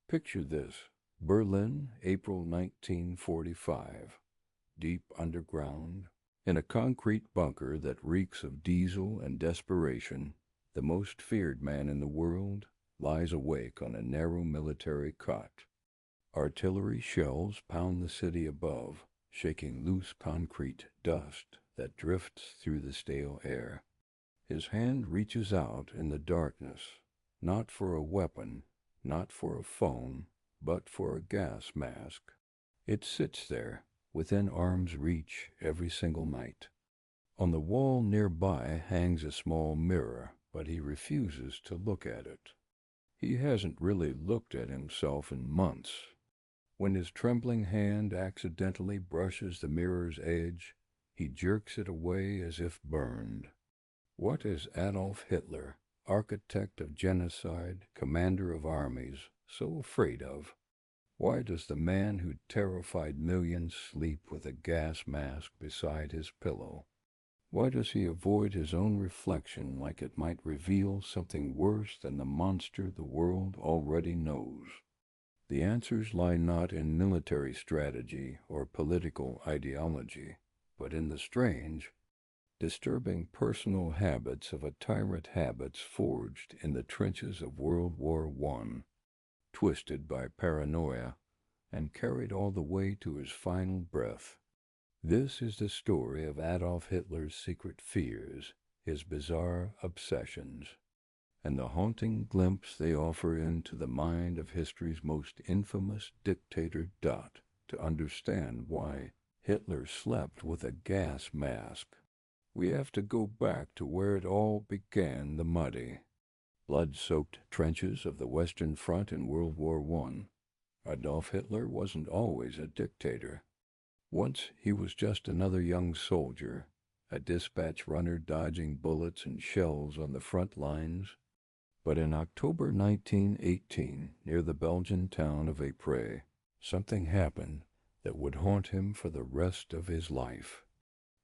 Picture this: Berlin, April 1945. Deep underground, in a concrete bunker that reeks of diesel and desperation, the most feared man in the world lies awake on a narrow military cot. Artillery shells pound the city above, shaking loose concrete dust that drifts through the stale air. His hand reaches out in the darkness, not for a weapon, not for a phone, but for a gas mask. It sits there, within arm's reach, every single night. On the wall nearby hangs a small mirror, but he refuses to look at it. He hasn't really looked at himself in months. When his trembling hand accidentally brushes the mirror's edge, he jerks it away as if burned. What is Adolf Hitler, architect of genocide, commander of armies, so afraid of? Why does the man who terrified millions sleep with a gas mask beside his pillow? Why does he avoid his own reflection like it might reveal something worse than the monster the world already knows? The answers lie not in military strategy or political ideology, but in the strange, disturbing personal habits of a tyrant, habits forged in the trenches of World War I, twisted by paranoia, and carried all the way to his final breath. This is the story of Adolf Hitler's secret fears, his bizarre obsessions, and the haunting glimpse they offer into the mind of history's most infamous dictator. To understand why Hitler slept with a gas mask, we have to go back to where it all began: the muddy, blood-soaked trenches of the Western Front in World War I. Adolf Hitler wasn't always a dictator. Once he was just another young soldier, a dispatch runner dodging bullets and shells on the front lines. But in October 1918, near the Belgian town of Ypres, something happened that would haunt him for the rest of his life.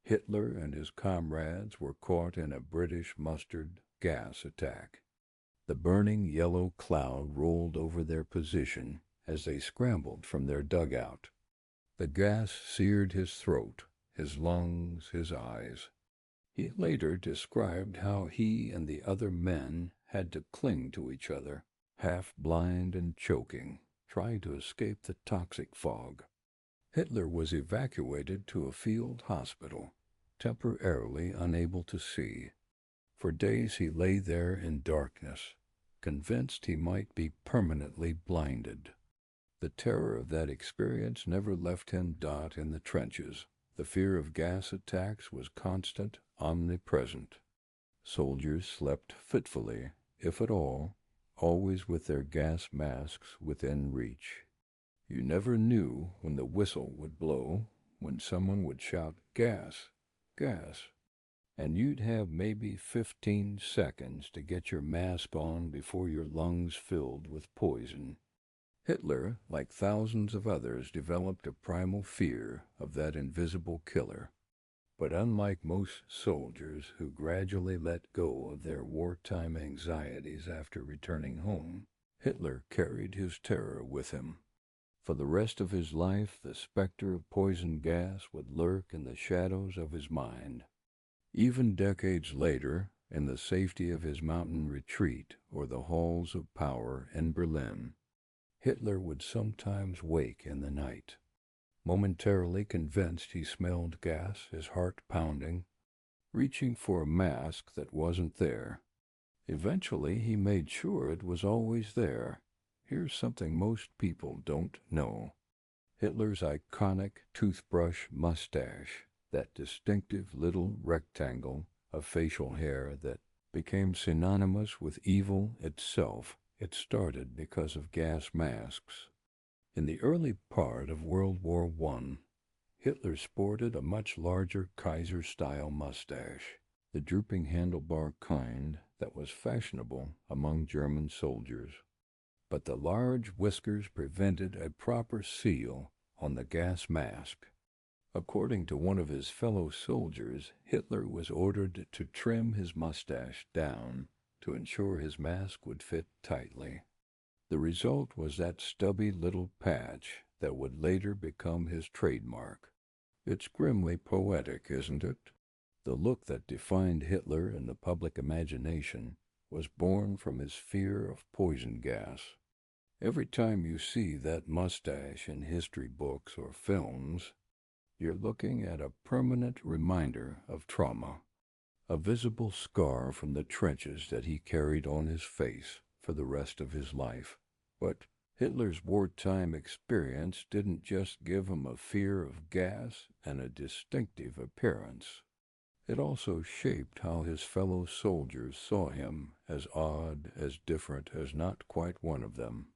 Hitler and his comrades were caught in a British mustard gas attack. The burning yellow cloud rolled over their position as they scrambled from their dugout. The gas seared his throat, his lungs, his eyes. He later described how he and the other men had to cling to each other, half blind and choking, trying to escape the toxic fog. Hitler was evacuated to a field hospital, temporarily unable to see. For days he lay there in darkness, convinced he might be permanently blinded. The terror of that experience never left him. In the trenches, the fear of gas attacks was constant, omnipresent. Soldiers slept fitfully, if at all, always with their gas masks within reach. You never knew when the whistle would blow, when someone would shout, "Gas! Gas!" and you'd have maybe 15 seconds to get your mask on before your lungs filled with poison. Hitler, like thousands of others, developed a primal fear of that invisible killer. But unlike most soldiers who gradually let go of their wartime anxieties after returning home, Hitler carried his terror with him. For the rest of his life, the specter of poison gas would lurk in the shadows of his mind. Even decades later, in the safety of his mountain retreat or the halls of power in Berlin, Hitler would sometimes wake in the night, momentarily convinced he smelled gas, his heart pounding, reaching for a mask that wasn't there. Eventually, he made sure it was always there. Here's something most people don't know. Hitler's iconic toothbrush mustache, that distinctive little rectangle of facial hair that became synonymous with evil itself, it started because of gas masks. In the early part of World War I, Hitler sported a much larger Kaiser-style mustache, the drooping handlebar kind that was fashionable among German soldiers. But the large whiskers prevented a proper seal on the gas mask. According to one of his fellow soldiers, Hitler was ordered to trim his mustache down to ensure his mask would fit tightly. The The result was that stubby little patch that would later become his trademark. It's grimly poetic, isn't it? The look that defined Hitler in the public imagination was born from his fear of poison gas. Every time you see that mustache in history books or films, you're looking at a permanent reminder of trauma, a visible scar from the trenches that he carried on his face for the rest of his life. But Hitler's wartime experience didn't just give him a fear of gas and a distinctive appearance. It also shaped how his fellow soldiers saw him, as odd, as different as not quite one of them.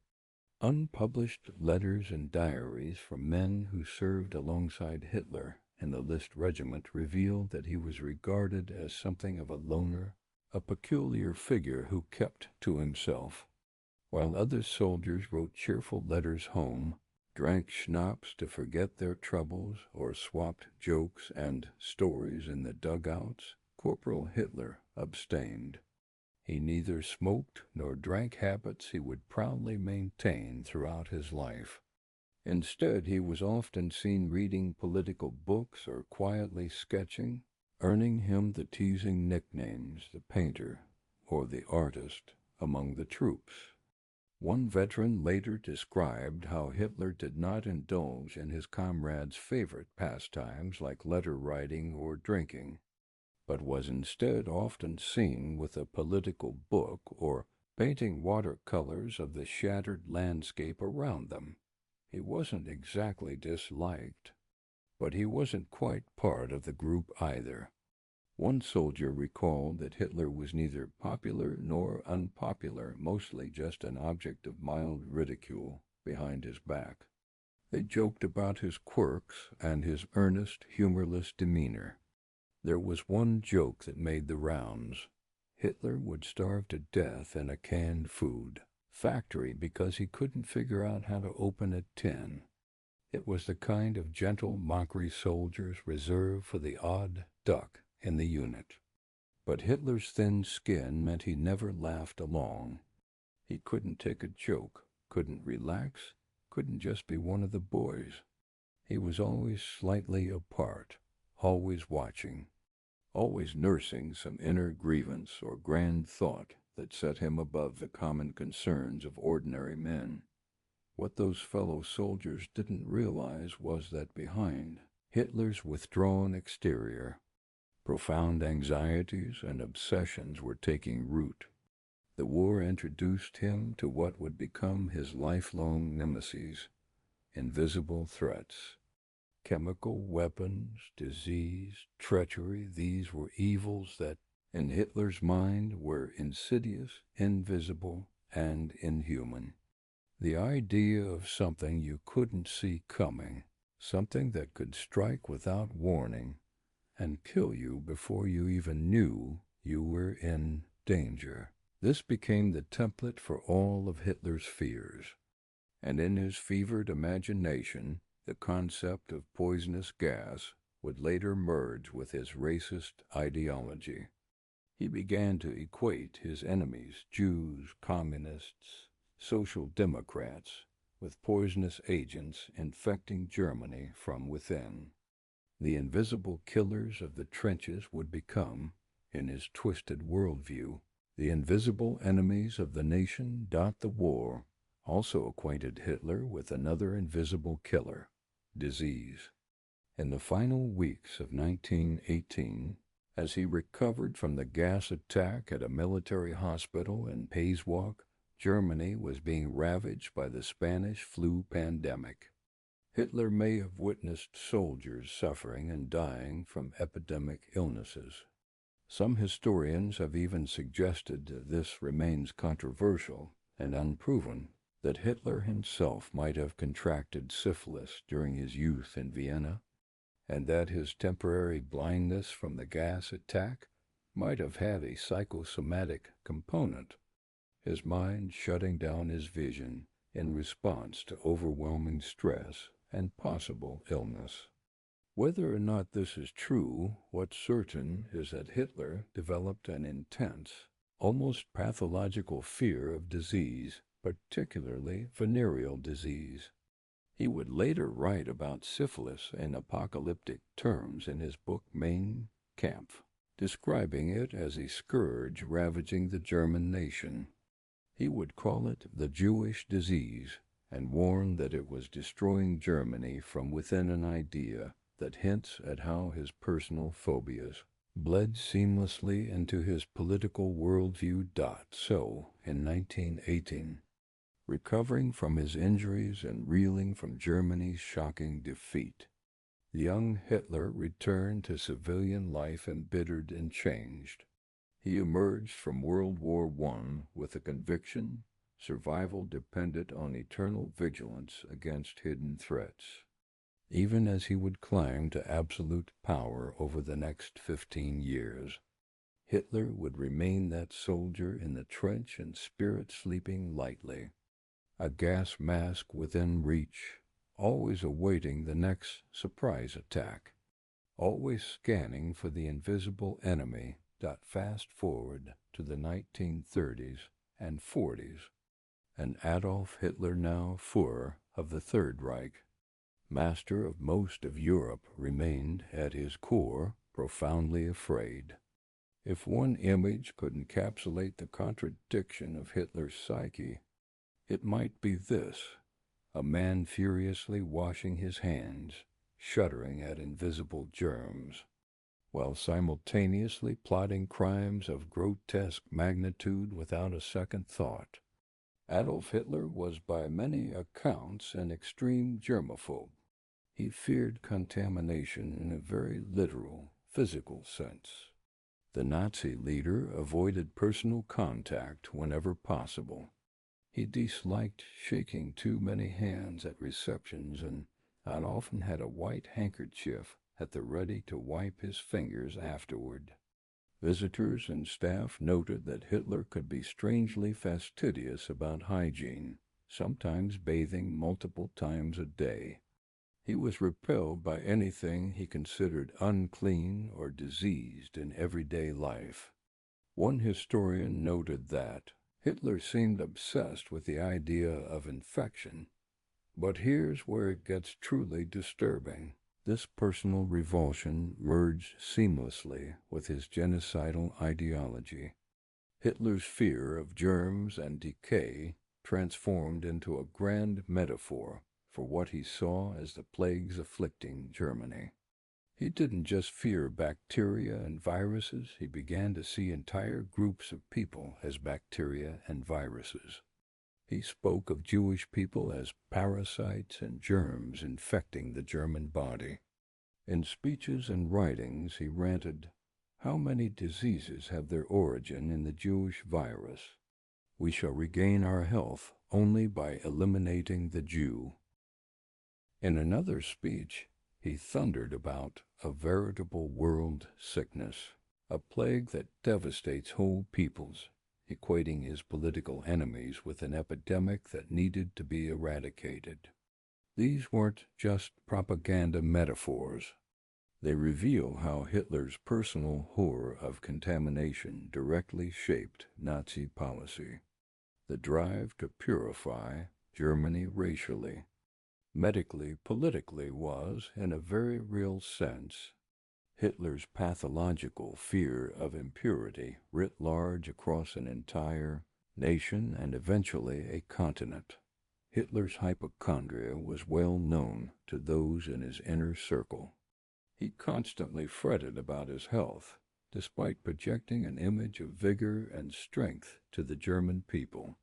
Unpublished letters and diaries from men who served alongside Hitler in the List Regiment revealed that he was regarded as something of a loner, a peculiar figure who kept to himself. While other soldiers wrote cheerful letters home, drank schnapps to forget their troubles, or swapped jokes and stories in the dugouts, Corporal Hitler abstained. He neither smoked nor drank, habits he would proudly maintain throughout his life. Instead, he was often seen reading political books or quietly sketching, earning him the teasing nicknames the painter or the artist among the troops. One veteran later described how Hitler did not indulge in his comrades' favorite pastimes like letter writing or drinking, but was instead often seen with a political book or painting watercolors of the shattered landscape around them. He wasn't exactly disliked, but he wasn't quite part of the group either. One soldier recalled that Hitler was neither popular nor unpopular, mostly just an object of mild ridicule behind his back. They joked about his quirks and his earnest, humorless demeanor. There was one joke that made the rounds. Hitler would starve to death in a canned food factory because he couldn't figure out how to open a tin. It was the kind of gentle mockery soldiers reserved for the odd duck in the unit. But Hitler's thin skin meant he never laughed along. He couldn't take a joke, couldn't relax, couldn't just be one of the boys. He was always slightly apart, always watching, always nursing some inner grievance or grand thought that set him above the common concerns of ordinary men. What those fellow soldiers didn't realize was that behind Hitler's withdrawn exterior, profound anxieties and obsessions were taking root. The war introduced him to what would become his lifelong nemesis, invisible threats. Chemical weapons, disease, treachery, these were evils that, in Hitler's mind, were insidious, invisible, and inhuman. The idea of something you couldn't see coming, something that could strike without warning and kill you before you even knew you were in danger. This became the template for all of Hitler's fears. And in his fevered imagination, the concept of poisonous gas would later merge with his racist ideology. He began to equate his enemies, Jews, communists, social democrats, with poisonous agents infecting Germany from within. The invisible killers of the trenches would become, in his twisted worldview, the invisible enemies of the nation. The war also acquainted Hitler with another invisible killer, disease. In the final weeks of 1918, as he recovered from the gas attack at a military hospital in Pasewalk, Germany was being ravaged by the Spanish flu pandemic. Hitler may have witnessed soldiers suffering and dying from epidemic illnesses. Some historians have even suggested that this remains controversial and unproven, that Hitler himself might have contracted syphilis during his youth in Vienna, and that his temporary blindness from the gas attack might have had a psychosomatic component, his mind shutting down his vision in response to overwhelming stress and possible illness. Whether or not this is true, what's certain is that Hitler developed an intense, almost pathological fear of disease particularly venereal disease. He would later write about syphilis in apocalyptic terms in his book Mein Kampf, describing it as a scourge ravaging the German nation. He would call it the Jewish disease and warn that it was destroying Germany from within, an idea that hints at how his personal phobias bled seamlessly into his political worldview. So, in 1918, recovering from his injuries and reeling from Germany's shocking defeat, the young Hitler returned to civilian life embittered and changed. He emerged from World War I with a conviction survival depended on eternal vigilance against hidden threats. Even as he would climb to absolute power over the next 15 years, Hitler would remain that soldier in the trench and spirit sleeping lightly, a gas mask within reach, always awaiting the next surprise attack, always scanning for the invisible enemy. Fast forward to the 1930s and 40s, and Adolf Hitler, now Führer of the Third Reich, master of most of Europe, remained at his core profoundly afraid. If one image could encapsulate the contradiction of Hitler's psyche, it might be this: a man furiously washing his hands, shuddering at invisible germs, while simultaneously plotting crimes of grotesque magnitude without a second thought. Adolf Hitler was by many accounts an extreme germaphobe. He feared contamination in a very literal, physical sense. The Nazi leader avoided personal contact whenever possible. He disliked shaking too many hands at receptions and often had a white handkerchief at the ready to wipe his fingers afterward. Visitors and staff noted that Hitler could be strangely fastidious about hygiene, sometimes bathing multiple times a day. He was repelled by anything he considered unclean or diseased in everyday life. One historian noted that Hitler seemed obsessed with the idea of infection. But here's where it gets truly disturbing. This personal revulsion merged seamlessly with his genocidal ideology. Hitler's fear of germs and decay transformed into a grand metaphor for what he saw as the plagues afflicting Germany. He didn't just fear bacteria and viruses, he began to see entire groups of people as bacteria and viruses. He spoke of Jewish people as parasites and germs infecting the German body. In speeches and writings, he ranted, "How many diseases have their origin in the Jewish virus? We shall regain our health only by eliminating the Jew." In another speech, he thundered about a veritable world sickness, a plague that devastates whole peoples, equating his political enemies with an epidemic that needed to be eradicated. These weren't just propaganda metaphors. They reveal how Hitler's personal horror of contamination directly shaped Nazi policy. The drive to purify Germany racially, medically, politically was, in a very real sense, Hitler's pathological fear of impurity writ large across an entire nation and eventually a continent. Hitler's hypochondria was well known to those in his inner circle. He constantly fretted about his health, despite projecting an image of vigor and strength to the German people.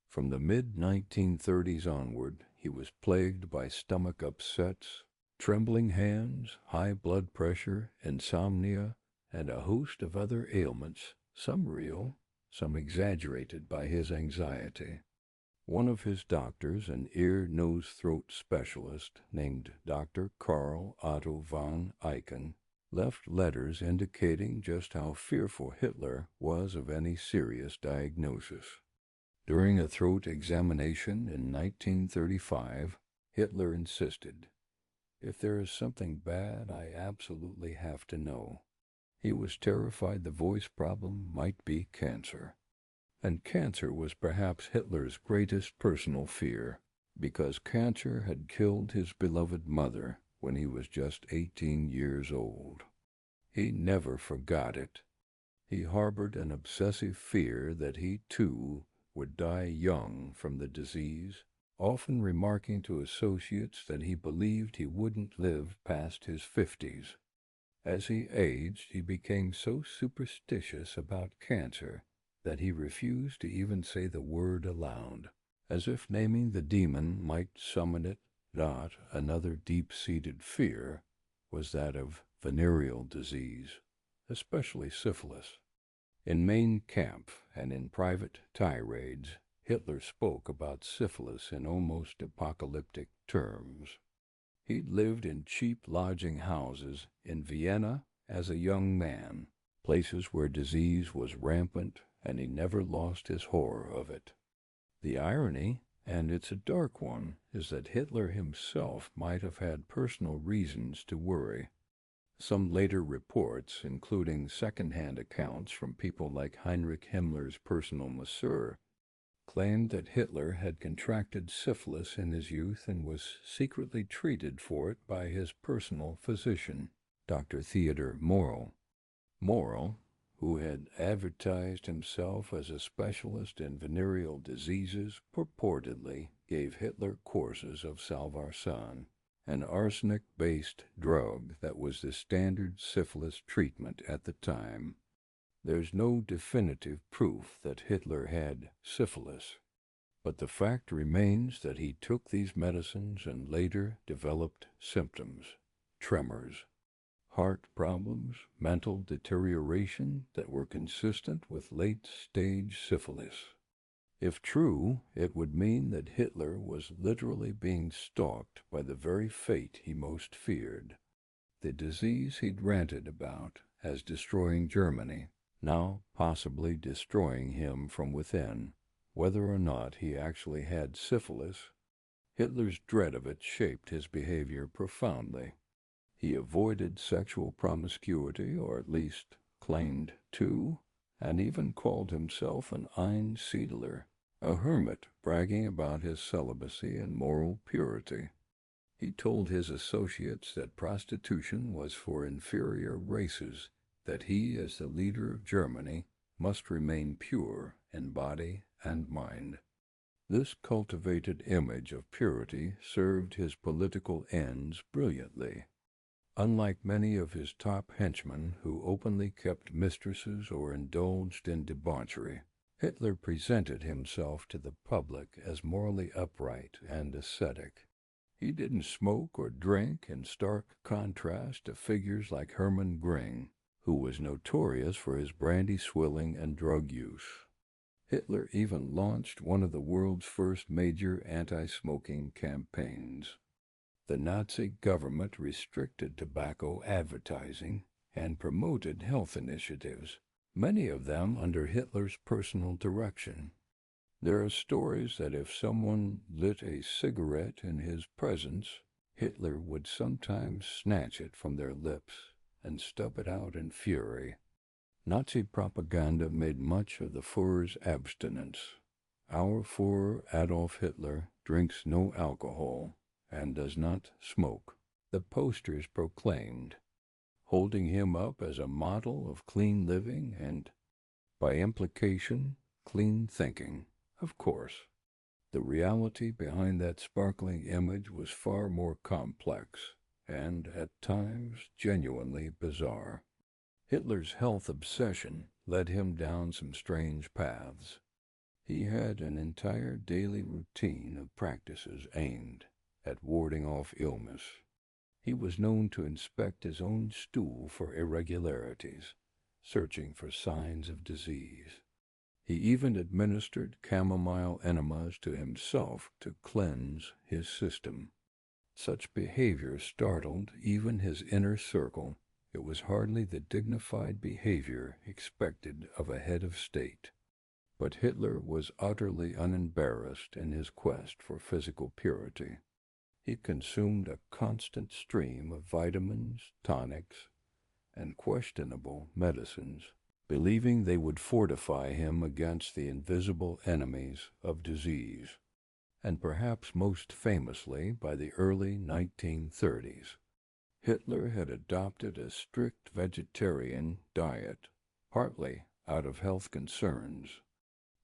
From the mid-1930s onward, he was plagued by stomach upsets, trembling hands, high blood pressure, insomnia, and a host of other ailments, some real, some exaggerated by his anxiety. One of his doctors, an ear, nose, throat specialist named Dr. Karl Otto von Eichen, left letters indicating just how fearful Hitler was of any serious diagnosis. During a throat examination in 1935, Hitler insisted, "If there is something bad, I absolutely have to know." He was terrified the voice problem might be cancer. And cancer was perhaps Hitler's greatest personal fear, because cancer had killed his beloved mother when he was just 18 years old. He never forgot it. He harbored an obsessive fear that he, too, would die young from the disease, often remarking to associates that he believed he wouldn't live past his 50s. As he aged, he became so superstitious about cancer that he refused to even say the word aloud, as if naming the demon might summon it. Not another deep-seated fear was that of venereal disease, especially syphilis. In Mein Kampf and in private tirades, Hitler spoke about syphilis in almost apocalyptic terms. He'd lived in cheap lodging houses in Vienna as a young man, places where disease was rampant, and he never lost his horror of it. The irony, and it's a dark one, is that Hitler himself might have had personal reasons to worry. Some later reports, including second-hand accounts from people like Heinrich Himmler's personal masseur, claimed that Hitler had contracted syphilis in his youth and was secretly treated for it by his personal physician, Dr. Theodor Morell. Morell, who had advertised himself as a specialist in venereal diseases, purportedly gave Hitler courses of salvarsan, an arsenic-based drug that was the standard syphilis treatment at the time. There's no definitive proof that Hitler had syphilis, but the fact remains that he took these medicines and later developed symptoms, tremors, heart problems, mental deterioration that were consistent with late-stage syphilis. If true, it would mean that Hitler was literally being stalked by the very fate he most feared, the disease he'd ranted about as destroying Germany, now possibly destroying him from within. Whether or not he actually had syphilis, Hitler's dread of it shaped his behavior profoundly. He avoided sexual promiscuity, or at least claimed to, and even called himself an Einsiedler, a hermit bragging about his celibacy and moral purity. He told his associates that prostitution was for inferior races, that he, as the leader of Germany, must remain pure in body and mind. This cultivated image of purity served his political ends brilliantly. Unlike many of his top henchmen who openly kept mistresses or indulged in debauchery, Hitler presented himself to the public as morally upright and ascetic. He didn't smoke or drink, in stark contrast to figures like Hermann Göring, who was notorious for his brandy-swilling and drug use. Hitler even launched one of the world's first major anti-smoking campaigns. The Nazi government restricted tobacco advertising and promoted health initiatives, many of them under Hitler's personal direction. There are stories that if someone lit a cigarette in his presence, Hitler would sometimes snatch it from their lips and stub it out in fury. Nazi propaganda made much of the Führer's abstinence. Our Führer Adolf Hitler drinks no alcohol and does not smoke, the posters proclaimed, holding him up as a model of clean living and, by implication, clean thinking. Of course, the reality behind that sparkling image was far more complex and, at times, genuinely bizarre. Hitler's health obsession led him down some strange paths. He had an entire daily routine of practices aimed at warding off illness. He was known to inspect his own stool for irregularities, searching for signs of disease. He even administered chamomile enemas to himself to cleanse his system. Such behavior startled even his inner circle. It was hardly the dignified behavior expected of a head of state. But Hitler was utterly unembarrassed in his quest for physical purity. He consumed a constant stream of vitamins, tonics, and questionable medicines. believing they would fortify him against the invisible enemies of disease. And perhaps most famously, by the early 1930s, Hitler had adopted a strict vegetarian diet, partly out of health concerns,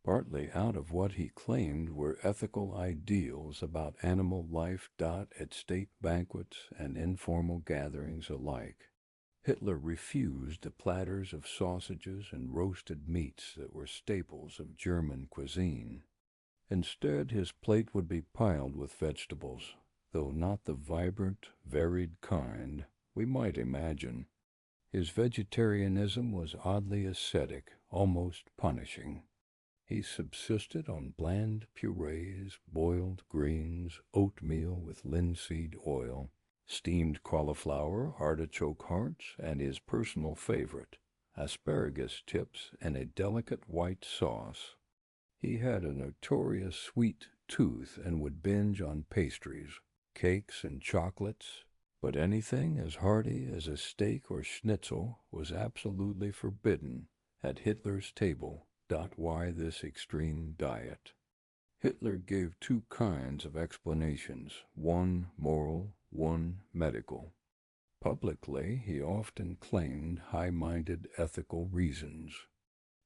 partly out of what he claimed were ethical ideals about animal life at state banquets and informal gatherings alike. Hitler refused the platters of sausages and roasted meats that were staples of German cuisine. Instead, his plate would be piled with vegetables, though not the vibrant, varied kind we might imagine. His vegetarianism was oddly ascetic, almost punishing. He subsisted on bland purees, boiled greens, oatmeal with linseed oil, steamed cauliflower, artichoke hearts, and his personal favorite, asparagus tips in a delicate white sauce. He had a notorious sweet tooth and would binge on pastries, cakes, and chocolates, but anything as hearty as a steak or schnitzel was absolutely forbidden at Hitler's table. Why this extreme diet? Hitler gave two kinds of explanations, one moral, one medical. Publicly, he often claimed high-minded ethical reasons.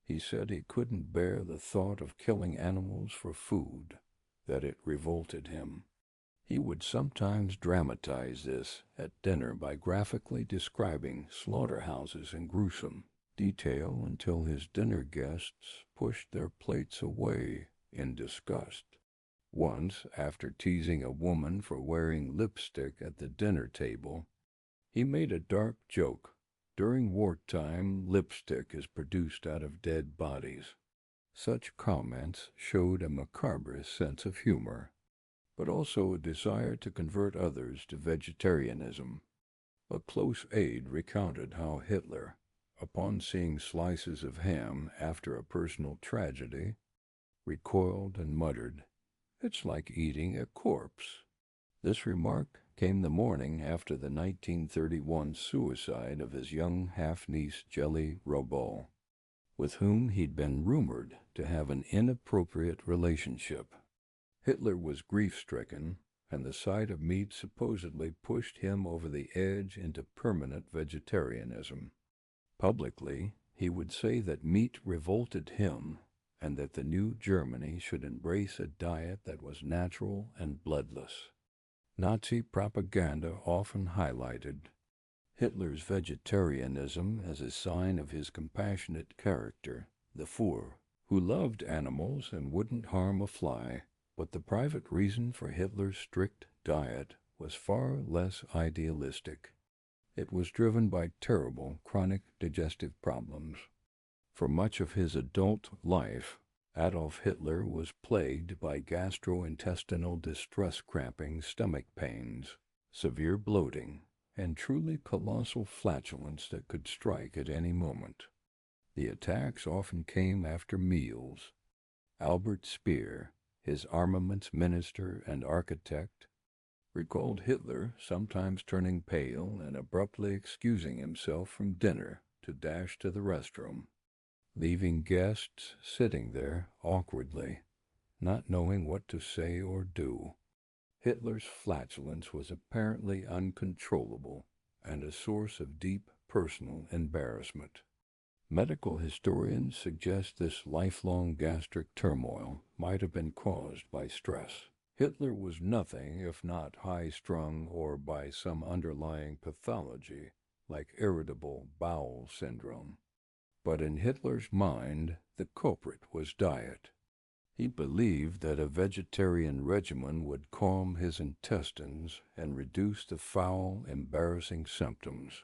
He said he couldn't bear the thought of killing animals for food, that it revolted him. He would sometimes dramatize this at dinner by graphically describing slaughterhouses in gruesome detail until his dinner guests pushed their plates away in disgust. Once, after teasing a woman for wearing lipstick at the dinner table, he made a dark joke. During wartime, lipstick is produced out of dead bodies. Such comments showed a macabre sense of humor, but also a desire to convert others to vegetarianism. A close aide recounted how Hitler, upon seeing slices of ham after a personal tragedy, recoiled and muttered, "It's like eating a corpse." This remark came the morning after the 1931 suicide of his young half-niece Jelly Robo, with whom he'd been rumored to have an inappropriate relationship. Hitler was grief-stricken, and the sight of meat supposedly pushed him over the edge into permanent vegetarianism. Publicly, he would say that meat revolted him and that the new Germany should embrace a diet that was natural and bloodless. Nazi propaganda often highlighted Hitler's vegetarianism as a sign of his compassionate character, the Führer, who loved animals and wouldn't harm a fly. But the private reason for Hitler's strict diet was far less idealistic. It was driven by terrible chronic digestive problems. For much of his adult life, Adolf Hitler was plagued by gastrointestinal distress cramping stomach pains, severe bloating, and truly colossal flatulence that could strike at any moment. The attacks often came after meals. Albert Speer, his armaments minister and architect, recalled Hitler sometimes turning pale and abruptly excusing himself from dinner to dash to the restroom, leaving guests sitting there awkwardly, not knowing what to say or do. Hitler's flatulence was apparently uncontrollable and a source of deep personal embarrassment. Medical historians suggest this lifelong gastric turmoil might have been caused by stress. Hitler was nothing if not high-strung or by some underlying pathology like irritable bowel syndrome. But in Hitler's mind, the culprit was diet. He believed that a vegetarian regimen would calm his intestines and reduce the foul, embarrassing symptoms.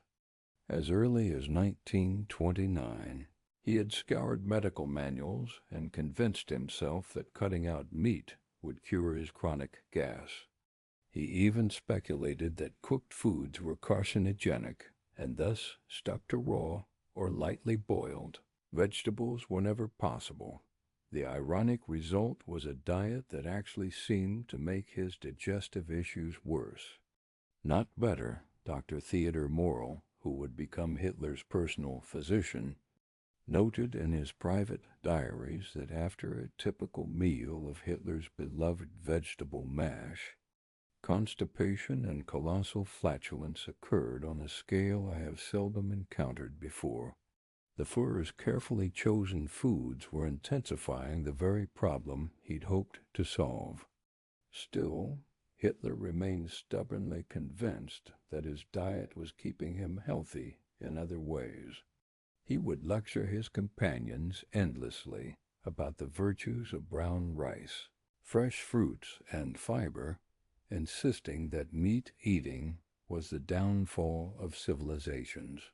As early as 1929, he had scoured medical manuals and convinced himself that cutting out meat would cure his chronic gas. He even speculated that cooked foods were carcinogenic and thus stuck to raw or lightly boiled vegetables whenever possible. The ironic result was a diet that actually seemed to make his digestive issues worse. Not better, Dr. Theodor Morell, who would become Hitler's personal physician, noted in his private diaries that after a typical meal of Hitler's beloved vegetable mash, constipation and colossal flatulence occurred on a scale I have seldom encountered before. The Führer's carefully chosen foods were intensifying the very problem he'd hoped to solve. Still, Hitler remained stubbornly convinced that his diet was keeping him healthy in other ways. He would lecture his companions endlessly about the virtues of brown rice, fresh fruits, and fiber, insisting that meat eating was the downfall of civilizations.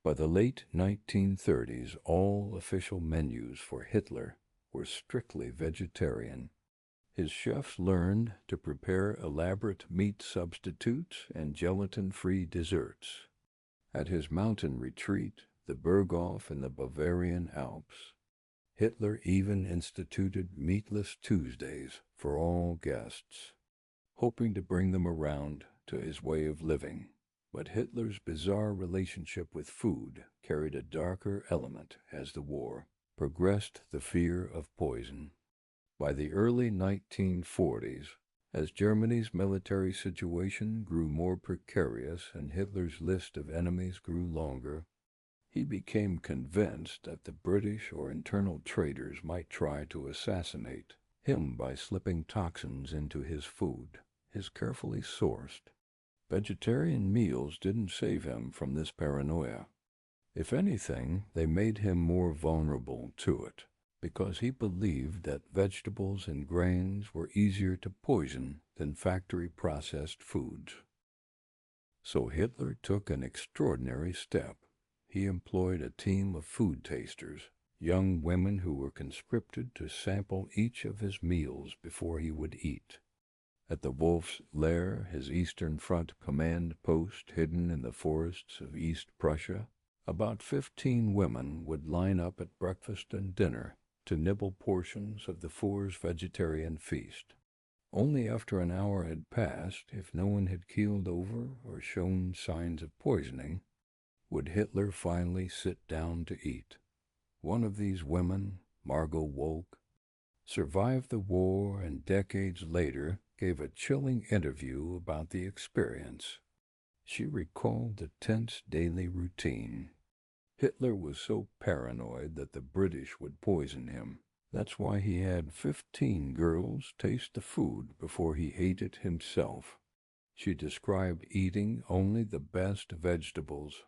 By the late 1930s, all official menus for Hitler were strictly vegetarian. His chefs learned to prepare elaborate meat substitutes and gelatin-free desserts. At his mountain retreat, the Berghof in the Bavarian Alps, Hitler even instituted meatless Tuesdays for all guests, hoping to bring them around to his way of living. But Hitler's bizarre relationship with food carried a darker element as the war progressed, the fear of poison. By the early 1940s, as Germany's military situation grew more precarious and Hitler's list of enemies grew longer, he became convinced that the British or internal traitors might try to assassinate him by slipping toxins into his food, his carefully sourced. Vegetarian meals didn't save him from this paranoia. If anything, they made him more vulnerable to it, because he believed that vegetables and grains were easier to poison than factory-processed foods. So Hitler took an extraordinary step. He employed a team of food tasters, young women who were conscripted to sample each of his meals before he would eat. At the Wolf's Lair, his Eastern Front command post hidden in the forests of East Prussia, about 15 women would line up at breakfast and dinner to nibble portions of the Führer's vegetarian feast. Only after an hour had passed, if no one had keeled over or shown signs of poisoning, would Hitler finally sit down to eat. One of these women, Margot Wolk, survived the war and decades later gave a chilling interview about the experience. She recalled the tense daily routine. Hitler was so paranoid that the British would poison him. That's why he had 15 girls taste the food before he ate it himself. She described eating only the best vegetables.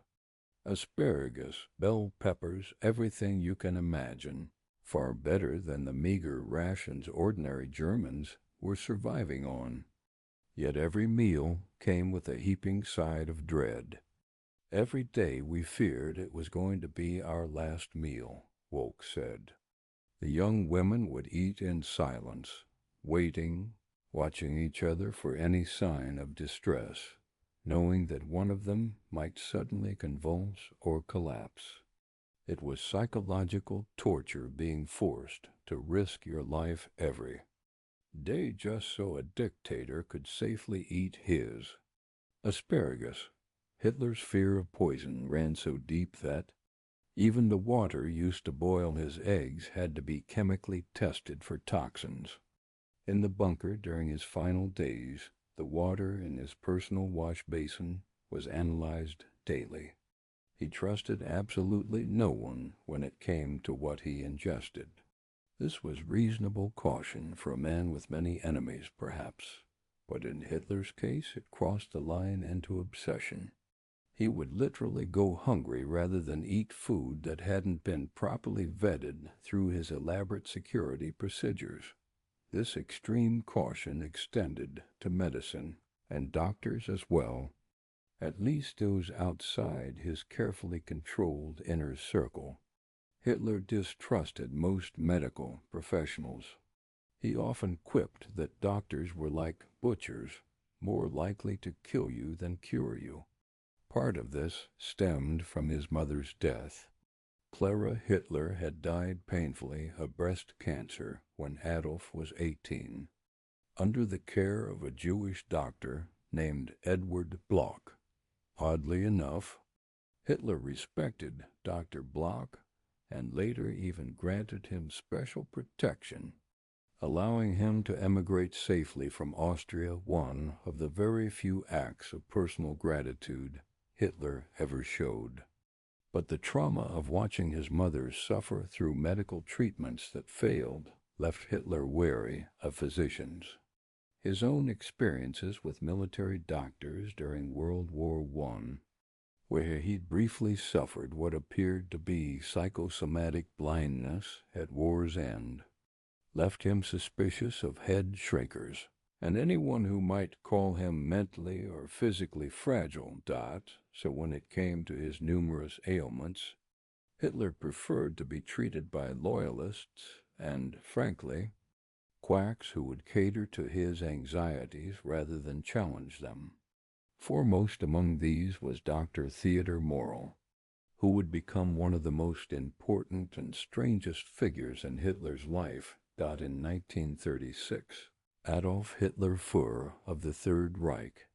Asparagus, bell peppers, everything you can imagine. Far better than the meager rations ordinary Germans were surviving on. Yet every meal came with a heaping side of dread. Every day we feared it was going to be our last meal, Wolk said. The young women would eat in silence, waiting, watching each other for any sign of distress, knowing that one of them might suddenly convulse or collapse. It was psychological torture being forced to risk your life every day just so a dictator could safely eat his. Asparagus. Hitler's fear of poison ran so deep that even the water used to boil his eggs had to be chemically tested for toxins. In the bunker during his final days, the water in his personal wash basin was analyzed daily. He trusted absolutely no one when it came to what he ingested. This was reasonable caution for a man with many enemies, perhaps, but in Hitler's case it crossed the line into obsession. He would literally go hungry rather than eat food that hadn't been properly vetted through his elaborate security procedures. This extreme caution extended to medicine and doctors as well, at least those outside his carefully controlled inner circle. Hitler distrusted most medical professionals. He often quipped that doctors were like butchers, more likely to kill you than cure you. Part of this stemmed from his mother's death. Clara Hitler had died painfully of breast cancer when Adolf was 18, under the care of a Jewish doctor named Edward Bloch. Oddly enough, Hitler respected Dr. Bloch and later even granted him special protection, allowing him to emigrate safely from Austria, one of the very few acts of personal gratitude Hitler ever showed. But the trauma of watching his mother suffer through medical treatments that failed left Hitler wary of physicians. His own experiences with military doctors during World War I, where he briefly suffered what appeared to be psychosomatic blindness at war's end, left him suspicious of head shrinkers, and anyone who might call him mentally or physically fragile. So when it came to his numerous ailments, Hitler preferred to be treated by loyalists and, frankly, quacks who would cater to his anxieties rather than challenge them. Foremost among these was Dr. Theodor Morell, who would become one of the most important and strangest figures in Hitler's life. In 1936, Adolf Hitler Führer of the Third Reich,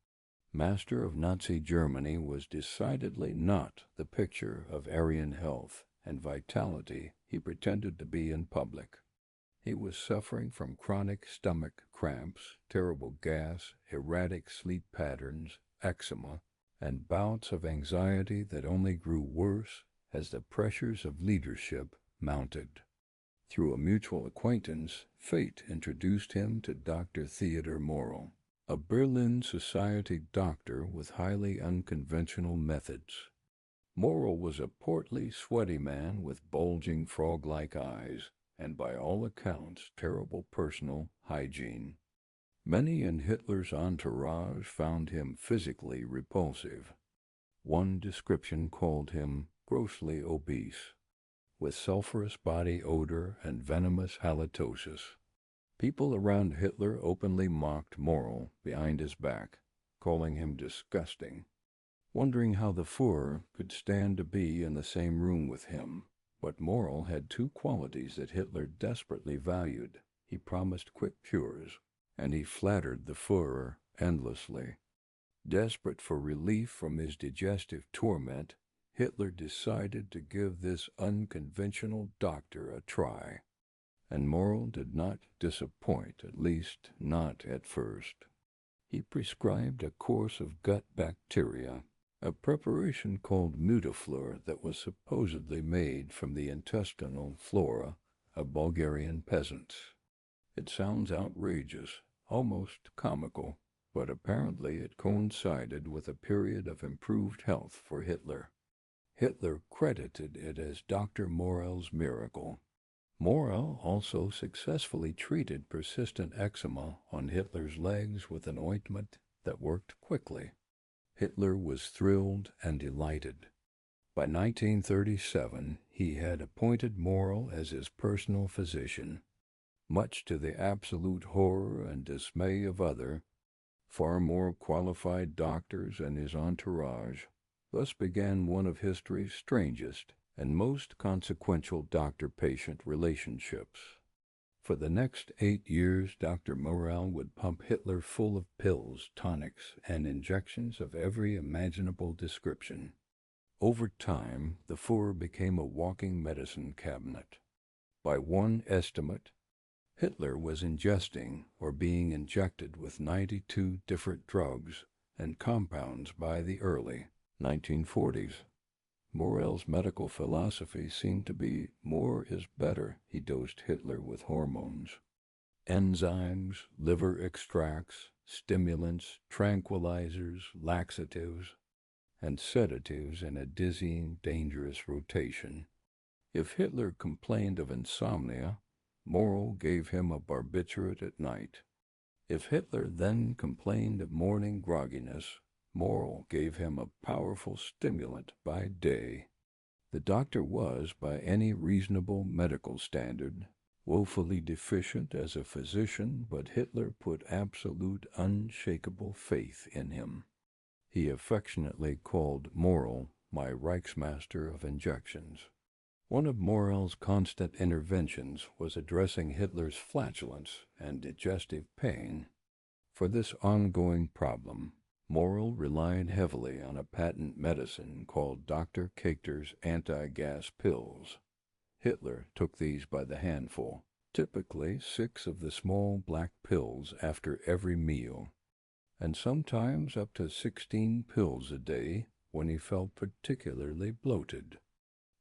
master of Nazi Germany, was decidedly not the picture of Aryan health and vitality he pretended to be in public. He was suffering from chronic stomach cramps, terrible gas, erratic sleep patterns, eczema, and bouts of anxiety that only grew worse as the pressures of leadership mounted. Through a mutual acquaintance, fate introduced him to Dr. Theodor Morell, a Berlin society doctor with highly unconventional methods. Morell was a portly, sweaty man with bulging frog-like eyes, and by all accounts terrible personal hygiene. Many in Hitler's entourage found him physically repulsive. One description called him grossly obese, with sulfurous body odor and venomous halitosis. People around Hitler openly mocked Morell behind his back, calling him disgusting, wondering how the Führer could stand to be in the same room with him. But Morell had two qualities that Hitler desperately valued. He promised quick cures, and he flattered the Führer endlessly. Desperate for relief from his digestive torment, Hitler decided to give this unconventional doctor a try, and Morell did not disappoint, at least not at first. He prescribed a course of gut bacteria, a preparation called Mutaflur that was supposedly made from the intestinal flora of Bulgarian peasants. It sounds outrageous, almost comical, but apparently it coincided with a period of improved health for Hitler. Hitler credited it as Dr. Morell's miracle. Morell also successfully treated persistent eczema on Hitler's legs with an ointment that worked quickly. Hitler was thrilled and delighted. By 1937, he had appointed Morell as his personal physician, much to the absolute horror and dismay of other, far more qualified doctors and his entourage. Thus began one of history's strangest and most consequential doctor-patient relationships. For the next 8 years, Dr. Morell would pump Hitler full of pills, tonics, and injections of every imaginable description. Over time, the Führer became a walking medicine cabinet. By one estimate, Hitler was ingesting or being injected with 92 different drugs and compounds by the early 1940s. Morell's medical philosophy seemed to be more is better. He dosed Hitler with hormones, enzymes, liver extracts, stimulants, tranquilizers, laxatives, and sedatives in a dizzying, dangerous rotation. If Hitler complained of insomnia, Morell gave him a barbiturate at night. If Hitler then complained of morning grogginess, Morell gave him a powerful stimulant by day. The doctor was, by any reasonable medical standard, woefully deficient as a physician, but Hitler put absolute, unshakable faith in him. He affectionately called Morell my Reichsmaster of injections. One of Morell's constant interventions was addressing Hitler's flatulence and digestive pain. For this ongoing problem, Morell relied heavily on a patent medicine called Dr. Dictator's anti-gas pills. Hitler took these by the handful, typically 6 of the small black pills after every meal, and sometimes up to 16 pills a day when he felt particularly bloated.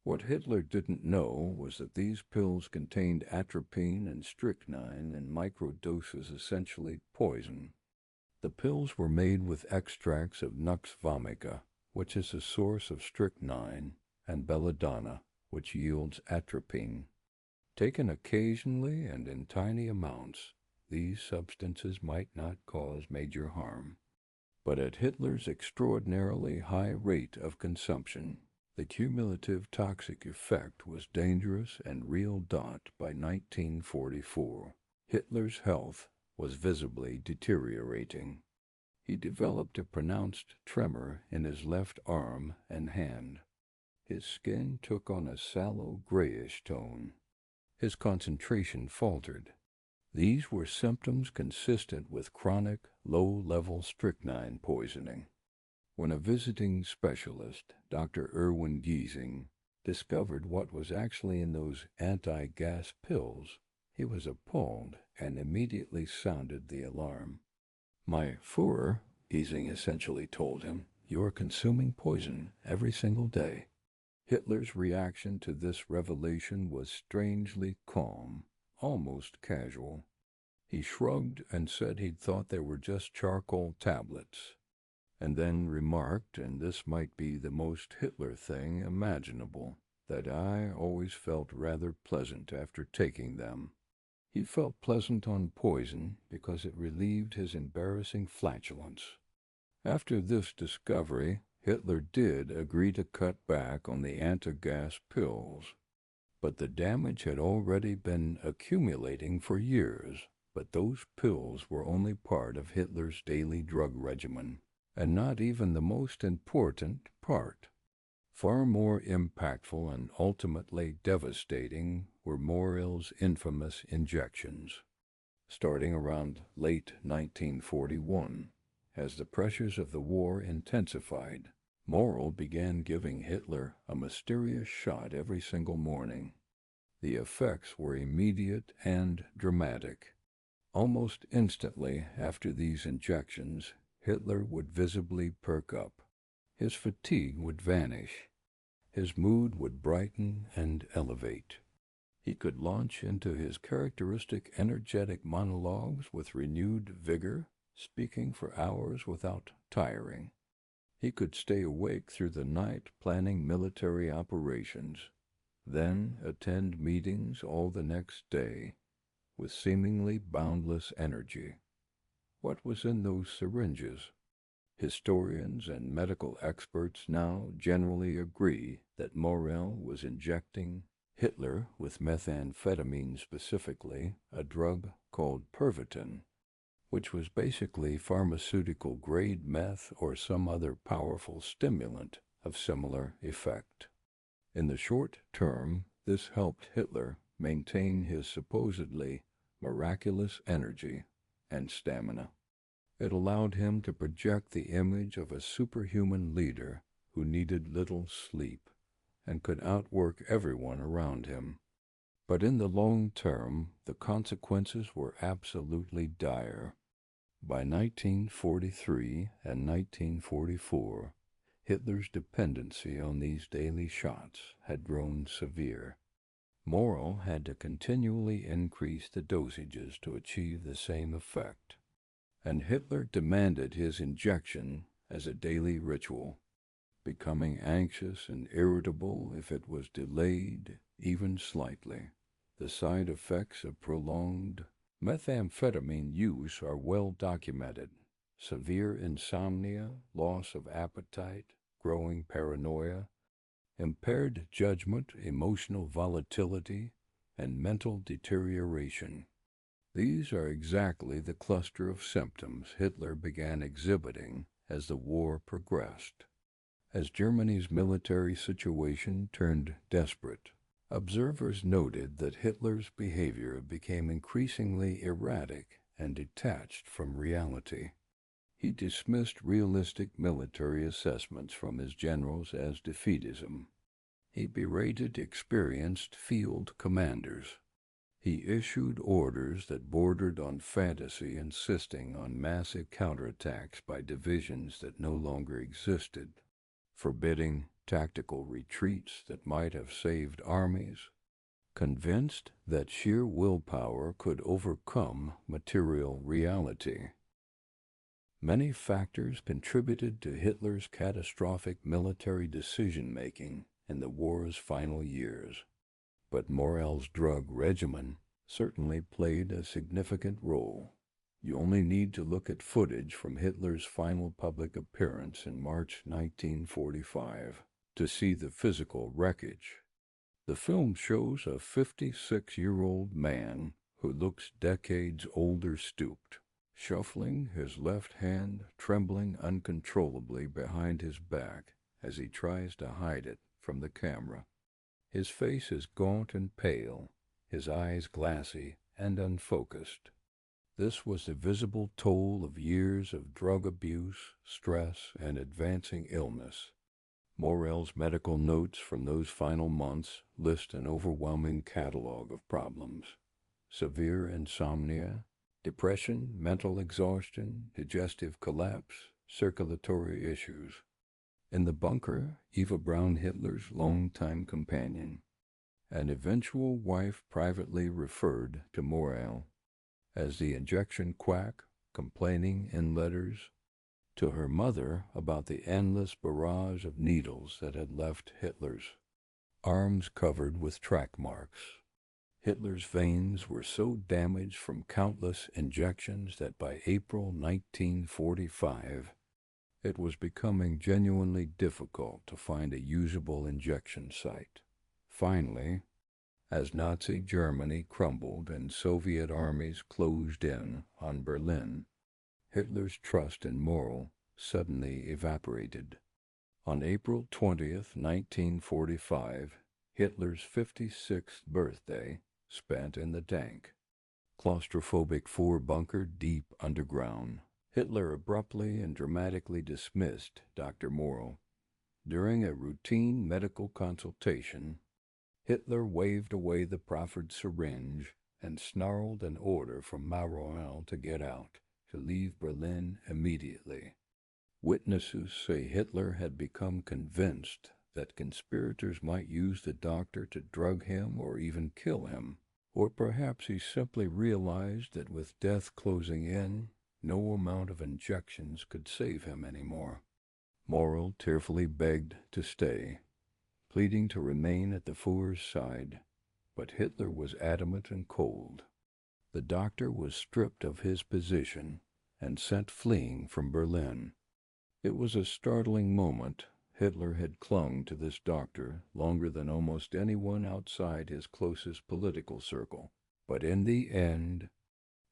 What Hitler didn't know was that these pills contained atropine and strychnine in microdoses, essentially poison. The pills were made with extracts of nux vomica, which is a source of strychnine, and belladonna, which yields atropine. Taken occasionally and in tiny amounts, these substances might not cause major harm. But at Hitler's extraordinarily high rate of consumption, the cumulative toxic effect was dangerous and real. By 1944, Hitler's health was visibly deteriorating. He developed a pronounced tremor in his left arm and hand. His skin took on a sallow grayish tone. His concentration faltered. These were symptoms consistent with chronic, low-level strychnine poisoning. When a visiting specialist, Dr. Erwin Giesing, discovered what was actually in those anti-gas pills, he was appalled and immediately sounded the alarm. "My Führer," Giesing essentially told him, "you are consuming poison every single day." Hitler's reaction to this revelation was strangely calm, almost casual. He shrugged and said he'd thought they were just charcoal tablets, and then remarked, and this might be the most Hitler thing imaginable, that I always felt rather pleasant after taking them. He felt pleasant on poison because it relieved his embarrassing flatulence. After this discovery, Hitler did agree to cut back on the anti-gas pills, but the damage had already been accumulating for years. But those pills were only part of Hitler's daily drug regimen, and not even the most important part. Far more impactful and ultimately devastating were Morrill's infamous injections. Starting around late 1941, as the pressures of the war intensified, Morrill began giving Hitler a mysterious shot every single morning. The effects were immediate and dramatic. Almost instantly after these injections, Hitler would visibly perk up. His fatigue would vanish. His mood would brighten and elevate. He could launch into his characteristic energetic monologues with renewed vigor, speaking for hours without tiring. He could stay awake through the night planning military operations, then attend meetings all the next day, with seemingly boundless energy. What was in those syringes? Historians and medical experts now generally agree that Morrill was injecting Hitler with methamphetamine, specifically a drug called Pervitin, which was basically pharmaceutical-grade meth or some other powerful stimulant of similar effect. In the short term, this helped Hitler maintain his supposedly miraculous energy and stamina. It allowed him to project the image of a superhuman leader who needed little sleep and could outwork everyone around him. But in the long term, the consequences were absolutely dire. By 1943 and 1944, Hitler's dependency on these daily shots had grown severe. Morrill had to continually increase the dosages to achieve the same effect, and Hitler demanded his injection as a daily ritual, becoming anxious and irritable if it was delayed, even slightly. The side effects of prolonged methamphetamine use are well documented: severe insomnia, loss of appetite, growing paranoia, impaired judgment, emotional volatility, and mental deterioration. These are exactly the cluster of symptoms Hitler began exhibiting as the war progressed. As Germany's military situation turned desperate, observers noted that Hitler's behavior became increasingly erratic and detached from reality. He dismissed realistic military assessments from his generals as defeatism. He berated experienced field commanders. He issued orders that bordered on fantasy, insisting on massive counterattacks by divisions that no longer existed, forbidding tactical retreats that might have saved armies, convinced that sheer willpower could overcome material reality. Many factors contributed to Hitler's catastrophic military decision-making in the war's final years, but Morell's drug regimen certainly played a significant role. You only need to look at footage from Hitler's final public appearance in March 1945 to see the physical wreckage. The film shows a 56-year-old man who looks decades older stooped, shuffling, his left hand trembling uncontrollably behind his back as he tries to hide it from the camera. His face is gaunt and pale, his eyes glassy and unfocused. This was the visible toll of years of drug abuse, stress, and advancing illness. Morell's medical notes from those final months list an overwhelming catalog of problems: severe insomnia, depression, mental exhaustion, digestive collapse, circulatory issues. In the bunker, Eva Braun, Hitler's longtime companion, an eventual wife, privately referred to Morell as the injection quack, complaining in letters to her mother about the endless barrage of needles that had left Hitler's arms covered with track marks. Hitler's veins were so damaged from countless injections that by April 1945, it was becoming genuinely difficult to find a usable injection site. Finally, as Nazi Germany crumbled and Soviet armies closed in on Berlin, Hitler's trust in Morell suddenly evaporated. On April 20th, 1945, Hitler's 56th birthday, spent in the dank, claustrophobic Führerbunker deep underground, Hitler abruptly and dramatically dismissed Dr. Morell. During a routine medical consultation, Hitler waved away the proffered syringe and snarled an order from Morell to get out, to leave Berlin immediately. Witnesses say Hitler had become convinced that conspirators might use the doctor to drug him or even kill him, or perhaps he simply realized that with death closing in, no amount of injections could save him anymore. Morell tearfully begged to stay, pleading to remain at the Führer's side, but Hitler was adamant and cold. The doctor was stripped of his position and sent fleeing from Berlin. It was a startling moment. Hitler had clung to this doctor longer than almost anyone outside his closest political circle, but in the end,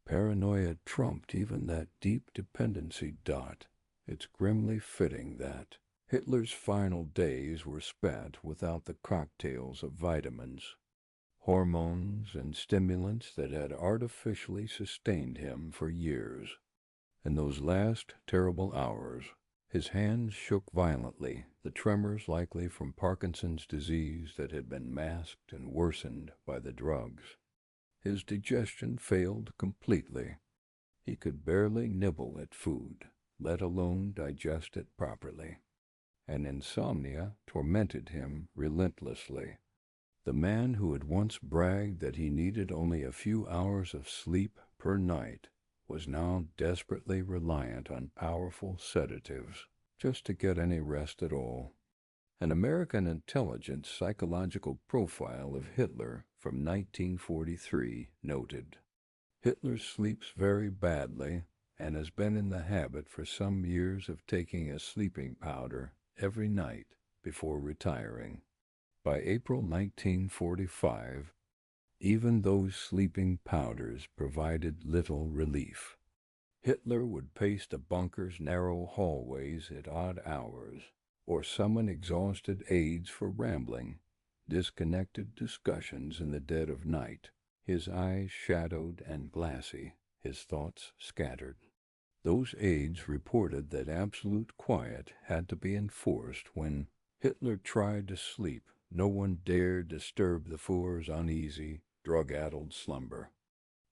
paranoia trumped even that deep dependency. It's grimly fitting that Hitler's final days were spent without the cocktails of vitamins, hormones, and stimulants that had artificially sustained him for years. In those last terrible hours, his hands shook violently, the tremors likely from Parkinson's disease that had been masked and worsened by the drugs. His digestion failed completely. He could barely nibble at food, let alone digest it properly. And insomnia tormented him relentlessly. The man who had once bragged that he needed only a few hours of sleep per night was now desperately reliant on powerful sedatives just to get any rest at all. An American intelligence psychological profile of Hitler from 1943 noted, "Hitler sleeps very badly and has been in the habit for some years of taking a sleeping powder every night before retiring." By April 1945, even those sleeping powders provided little relief. Hitler would pace the bunker's narrow hallways at odd hours, or summon exhausted aides for rambling, disconnected discussions in the dead of night, his eyes shadowed and glassy, his thoughts scattered. Those aides reported that absolute quiet had to be enforced when Hitler tried to sleep. No one dared disturb the Führer's uneasy, drug-addled slumber.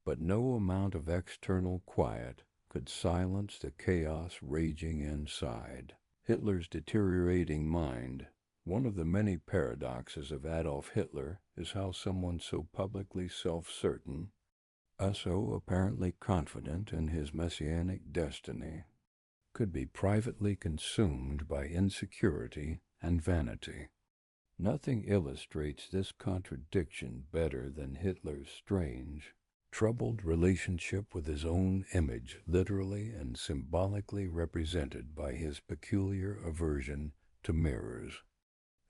But no amount of external quiet could silence the chaos raging inside. Hitler's deteriorating mind. One of the many paradoxes of Adolf Hitler is how someone so publicly self-certain, so apparently confident in his messianic destiny, could be privately consumed by insecurity and vanity. Nothing illustrates this contradiction better than Hitler's strange, troubled relationship with his own image, literally and symbolically represented by his peculiar aversion to mirrors.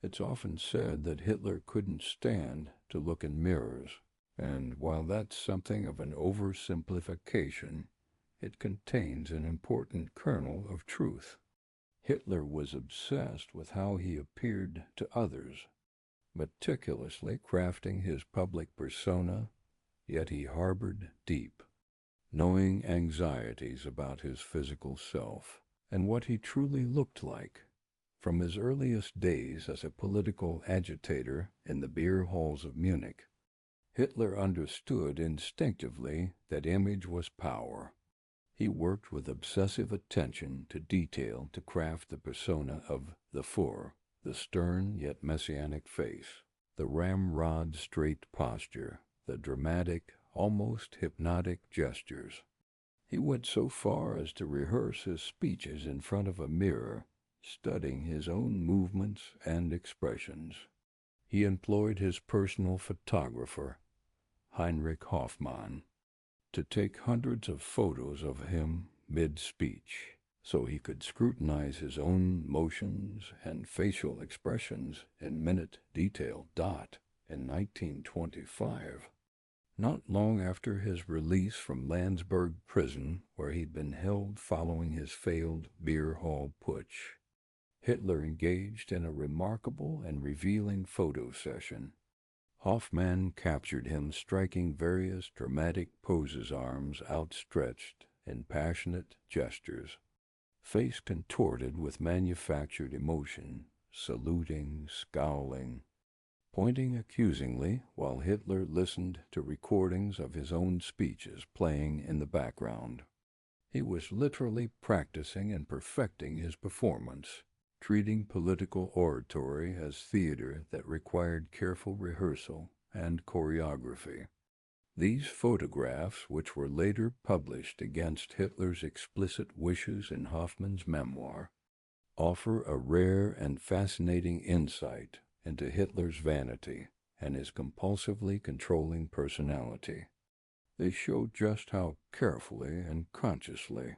It's often said that Hitler couldn't stand to look in mirrors, and while that's something of an oversimplification, it contains an important kernel of truth. Hitler was obsessed with how he appeared to others, meticulously crafting his public persona, yet he harbored deep, knowing anxieties about his physical self and what he truly looked like. From his earliest days as a political agitator in the beer halls of Munich, Hitler understood instinctively that image was power. He worked with obsessive attention to detail to craft the persona of the Führer, the stern yet messianic face, the ramrod straight posture, the dramatic, almost hypnotic gestures. He went so far as to rehearse his speeches in front of a mirror, studying his own movements and expressions. He employed his personal photographer, Heinrich Hoffmann, to take hundreds of photos of him mid-speech, so he could scrutinize his own motions and facial expressions in minute detail. In 1925, not long after his release from Landsberg prison, where he'd been held following his failed beer hall putsch, Hitler engaged in a remarkable and revealing photo session. Hoffmann captured him striking various dramatic poses, arms outstretched in passionate gestures, face contorted with manufactured emotion, saluting, scowling, pointing accusingly while Hitler listened to recordings of his own speeches playing in the background. He was literally practicing and perfecting his performance, treating political oratory as theater that required careful rehearsal and choreography. These photographs, which were later published against Hitler's explicit wishes in Hoffmann's memoir, offer a rare and fascinating insight into Hitler's vanity and his compulsively controlling personality. They show just how carefully and consciously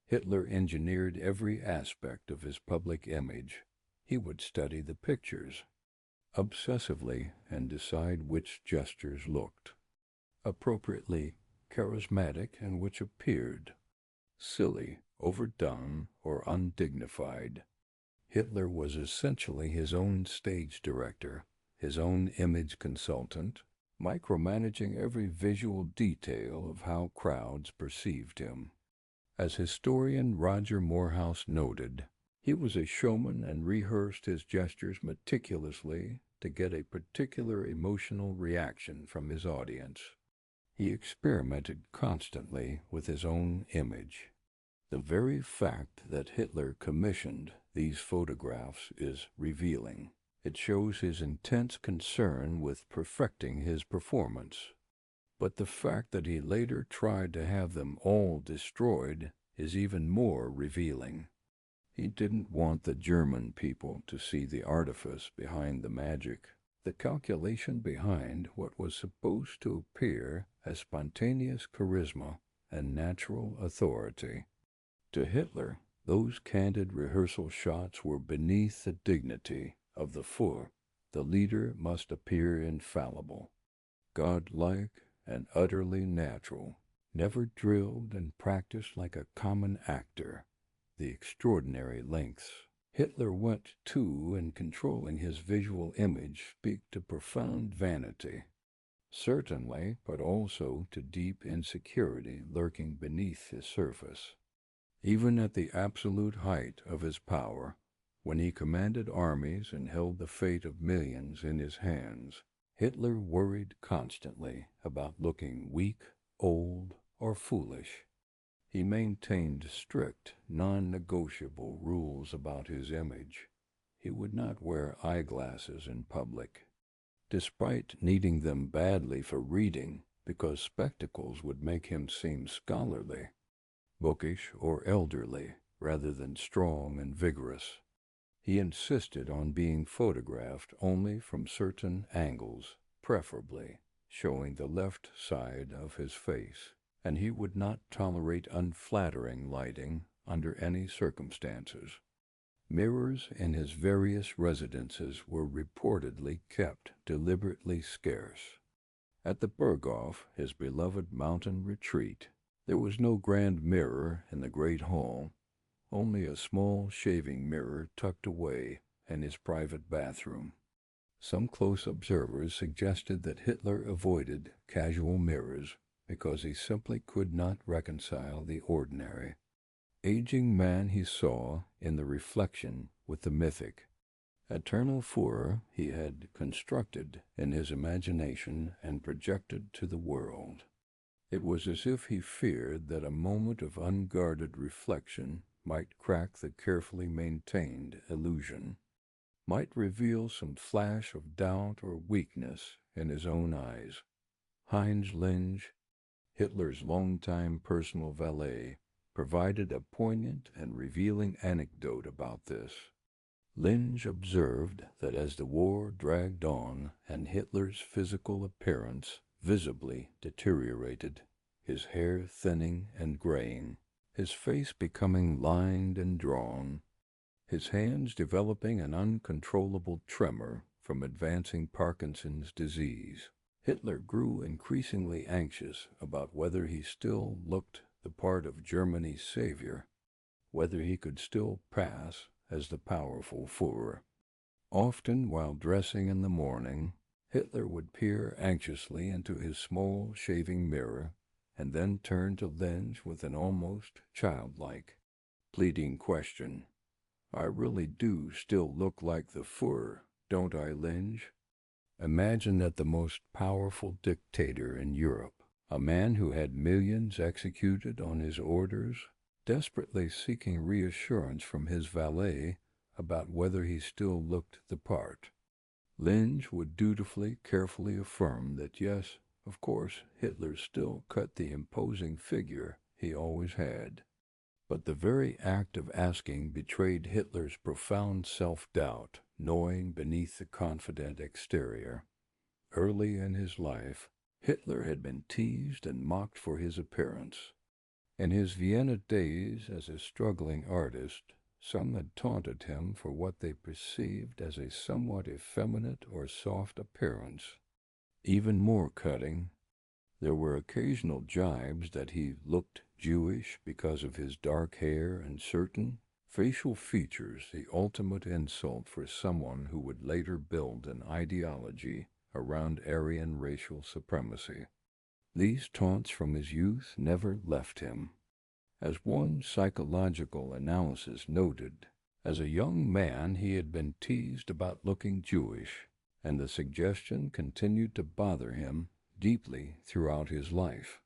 Hitler engineered every aspect of his public image. He would study the pictures obsessively and decide which gestures looked appropriately charismatic and which appeared silly, overdone, or undignified. Hitler was essentially his own stage director, his own image consultant, micromanaging every visual detail of how crowds perceived him. As historian Roger Morehouse noted, he was a showman and rehearsed his gestures meticulously to get a particular emotional reaction from his audience. He experimented constantly with his own image. The very fact that Hitler commissioned these photographs is revealing. It shows his intense concern with perfecting his performance. But the fact that he later tried to have them all destroyed is even more revealing. He didn't want the German people to see the artifice behind the magic, the calculation behind what was supposed to appear as spontaneous charisma and natural authority. To Hitler, those candid rehearsal shots were beneath the dignity of the Führer. The leader must appear infallible, godlike, and utterly natural, never drilled and practiced like a common actor. The extraordinary lengths Hitler went to in controlling his visual image speak to profound vanity, certainly, but also to deep insecurity lurking beneath his surface. Even at the absolute height of his power, When he commanded armies and held the fate of millions in his hands, Hitler worried constantly about looking weak, old, or foolish. He maintained strict, non-negotiable rules about his image. He would not wear eyeglasses in public, despite needing them badly for reading because spectacles would make him seem scholarly, bookish, or elderly rather than strong and vigorous. He insisted on being photographed only from certain angles, preferably showing the left side of his face, and he would not tolerate unflattering lighting under any circumstances. Mirrors in his various residences were reportedly kept deliberately scarce. At the Berghof, his beloved mountain retreat, there was no grand mirror in the great hall, only a small shaving mirror tucked away in his private bathroom. Some close observers suggested that Hitler avoided casual mirrors because he simply could not reconcile the ordinary, aging man he saw in the reflection with the mythic, eternal Führer he had constructed in his imagination and projected to the world. It was as if he feared that a moment of unguarded reflection might crack the carefully maintained illusion, might reveal some flash of doubt or weakness in his own eyes. Heinz Linge, Hitler's longtime personal valet, provided a poignant and revealing anecdote about this. Linge observed that as the war dragged on and Hitler's physical appearance visibly deteriorated, his hair thinning and graying, his face becoming lined and drawn, his hands developing an uncontrollable tremor from advancing Parkinson's disease, Hitler grew increasingly anxious about whether he still looked the part of Germany's savior, whether he could still pass as the powerful Führer. Often while dressing in the morning, Hitler would peer anxiously into his small shaving mirror and then turn to Linge with an almost childlike, pleading question. "I really do still look like the Führer, don't I, Linge?" Imagine that the most powerful dictator in Europe, a man who had millions executed on his orders, desperately seeking reassurance from his valet about whether he still looked the part. Linge would dutifully, carefully affirm that yes, of course, Hitler still cut the imposing figure he always had. But the very act of asking betrayed Hitler's profound self-doubt, gnawing beneath the confident exterior. Early in his life, Hitler had been teased and mocked for his appearance. In his Vienna days as a struggling artist, some had taunted him for what they perceived as a somewhat effeminate or soft appearance. Even more cutting, there were occasional jibes that he looked Jewish because of his dark hair and certain facial features, the ultimate insult for someone who would later build an ideology around Aryan racial supremacy. These taunts from his youth never left him. As one psychological analysis noted, as a young man he had been teased about looking Jewish, and the suggestion continued to bother him deeply throughout his life.